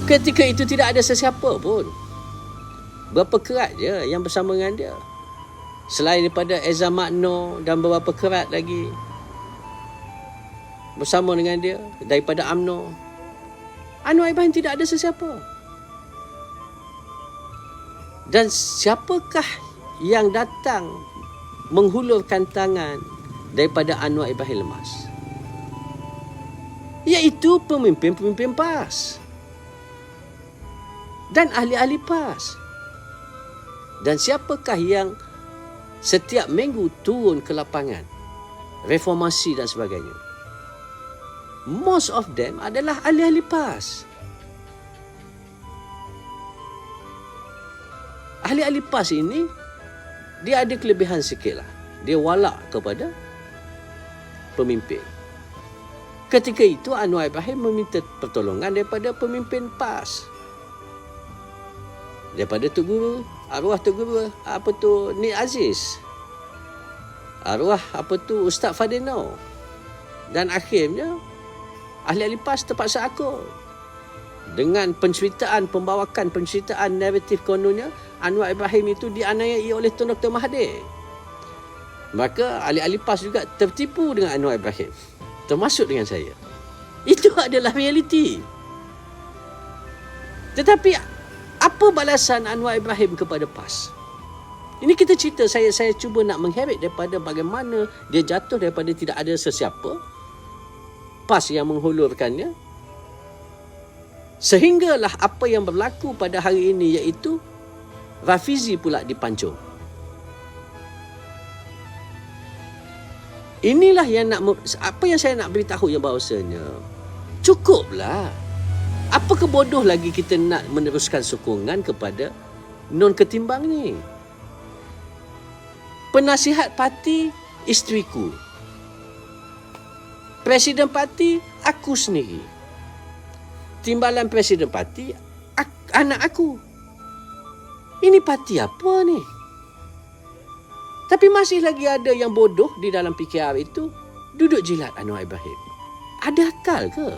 Ketika itu tidak ada sesiapa pun. Berapa kerat je yang bersama dengan dia. Selain daripada Eza Makno dan beberapa kerat lagi bersama dengan dia daripada UMNO. Anwar Ibrahim tidak ada sesiapa. Dan siapakah yang datang menghulurkan tangan daripada Anwar Ibrahim Lemas? Iaitu pemimpin-pemimpin PAS dan ahli-ahli PAS. Dan siapakah yang setiap minggu turun ke lapangan, reformasi dan sebagainya? Most of them adalah ahli-ahli PAS. Ahli-ahli PAS ini, dia ada kelebihan sikit lah. Dia walak kepada pemimpin. Ketika itu Anwar Ibrahim meminta pertolongan daripada pemimpin PAS. Daripada Tok Guru, arwah Tok Guru, Nik Aziz. Arwah Ustaz Fadino. Dan akhirnya ahli-ahli PAS terpaksa akul. Dengan pembawakan penceritaan naratif kononnya, Anwar Ibrahim itu dianiayai oleh Tun Dr. Mahathir. Maka ahli-ahli PAS juga tertipu dengan Anwar Ibrahim. Termasuk dengan saya. Itu adalah realiti. Tetapi apa balasan Anwar Ibrahim kepada PAS? Ini kita cerita, saya cuba nak mengheret daripada bagaimana dia jatuh daripada tidak ada sesiapa, PAS yang menghulurkannya, sehinggalah apa yang berlaku pada hari ini, iaitu Rafizi pula dipancung. Inilah apa yang saya nak beritahu, yang bahawasanya cukuplah. Apa kebodoh lagi kita nak meneruskan sokongan kepada non ketimbang ni? Penasihat parti, isteriku. Presiden parti, aku sendiri. Timbalan presiden parti, anak aku. Ini parti apa ni? Tapi masih lagi ada yang bodoh di dalam PKR itu duduk jilat Anwar Ibrahim. Ada akal ke?